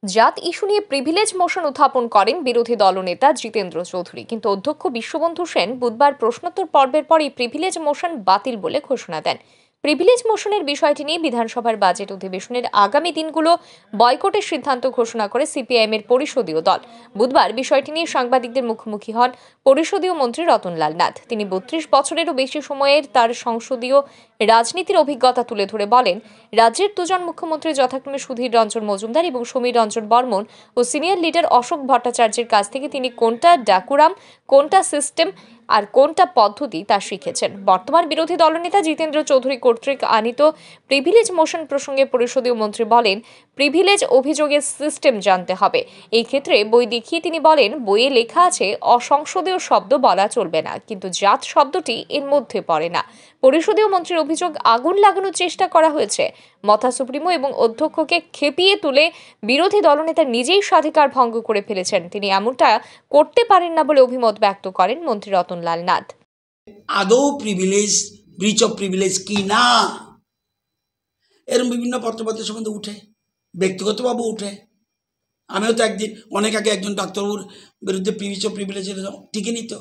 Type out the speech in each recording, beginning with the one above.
জাত ইস্যু নিয়ে privilege motion উত্থাপন করেন বিরোধী দলনেতা জিতেন্দ্র চৌধুরী, কিন্তু অধ্যক্ষ বিশ্ববন্ধু সেন বুধবার প্রশ্নোত্তর পর্বের পরই প্রিভিলেজ মোশন বাতিল বলে ঘোষণা দেন। প্রিভিলেজ মোশনের বিষয়টি নিয়ে বিধানসভার বাজেট অধিবেশনের আগামী দিনগুলো বয়কটের সিদ্ধান্ত ঘোষণা করে সিপিআইএম এর পরিষদীয় দল। বুধবার বিষয়টি নিয়ে সাংবাদিকদের মুখোমুখি হন পরিষদীয় মন্ত্রী রতনলাল নাথ। তিনি ৩২ বছরেরও বেশি সময়ের তার সংসদীয় রাজনীতির অভিজ্ঞতা তুলে ধরে বলেন, রাজ্যের দুজন মুখ্যমন্ত্রী যথাক্রমে সুধীর রঞ্জন মজুমদার এবং সমীর রঞ্জন বর্মন ও সিনিয়র লিডার অশোক ভট্টাচার্যের কাছ থেকে তিনি কোনটা ডাকুরাম, কোনটা সিস্টেম আর কোনটা পদ্ধতি তা শিখেছেন। বর্তমান বিরোধী দলনেতা জিতেন্দ্র চৌধুরী কর্তৃক আনিত প্রিভিলেজ মোশন প্রসঙ্গে পরিষদীয় মন্ত্রী বলেন, প্রিভিলেজ অভিযোগের সিস্টেম জানতে হবে। এই ক্ষেত্রে বই দেখিয়ে তিনি বলেন, বইয়ে লেখা আছে অসংসদীয় শব্দ বলা চলবে না, কিন্তু জাত শব্দটি এর মধ্যে পড়ে না। পরিষদীয় মন্ত্রীর অভিযোগ, আগুন লাগানোর চেষ্টা করা হয়েছে। মথা সুপ্রিমো এবং অধ্যক্ষকে খেপিয়ে তুলে বিরোধী দলনেতা নিজেই স্বাধিকার ভঙ্গ করে ফেলেছেন। তিনি এমনটা করতে পারেন না বলে অভিমত ব্যক্ত করেন মন্ত্রী রতনলাল নাথ। আদৌ প্রিভিলেজ, ব্রিচ অফ প্রিভিলেজ কি না, এরকম বিভিন্ন পত্রপত্রের সম্বন্ধে উঠে, ব্যক্তিগতভাবে উঠে। আমিও তো একদিন অনেক আগে একজন ডাক্তারবাবুর বিরুদ্ধে ব্রিচ অফ প্রিভিলেজের টিকে নিত,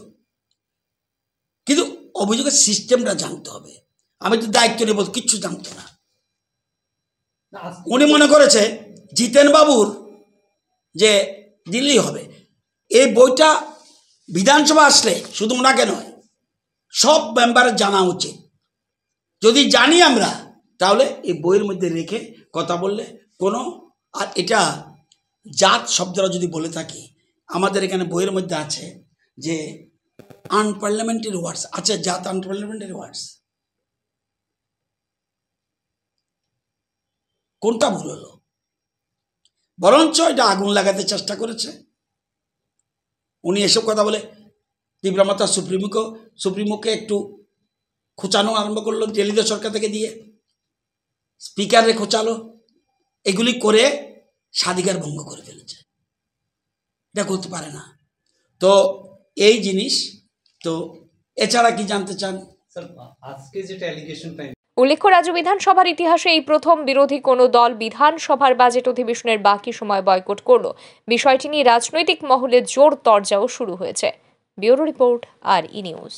কিন্তু অভিযোগের সিস্টেমটা জানতে হবে। আমি তো দায়িত্ব নেব, কিচ্ছু জানতো না। উনি মনে করেছে জিতেন বাবুর যে দিল্লি হবে। এই বইটা বিধানসভা আসলে শুধু ওনাকে নয়, সব মেম্বারের জানা উচিত। যদি জানি আমরা, তাহলে এই বইয়ের মধ্যে রেখে কথা বললে কোনো, আর এটা জাত শব্দটা যদি বলে থাকি, আমাদের এখানে বইয়ের মধ্যে আছে যে আনপার্লামেন্টারি ওয়ার্ডস আছে, জাত আনপার্লামেন্টারি ওয়ার্ডস। কোনটা ভুল হলো? বরঞ্চ এটা আগুন লাগাতে চেষ্টা করেছে। উনি এসব কথা বলে তীব্রমাত্রা সুপ্রিমোকে একটু খোঁচানো আরম্ভ করলো, দিল্লি সরকার থেকে দিয়ে স্পিকারে খোঁচালো। এগুলি করে স্বাধিকার ভঙ্গ করে ফেলেছে। এটা করতে পারে না। তো এই জিনিস তো এছাড়া কি জানতে চান স্যার? আজকে যেটা অ্যালিগেশন পাই, উল্লেখ্য, রাজ্য বিধানসভার ইতিহাসে এই প্রথম বিরোধী কোনো দল বিধানসভার বাজেট অধিবেশনের বাকি সময় বয়কট করল। বিষয়টি নিয়ে রাজনৈতিক মহলে জোর তরজাও শুরু হয়েছে। ব্যুরো রিপোর্ট, আর ই নিউজ।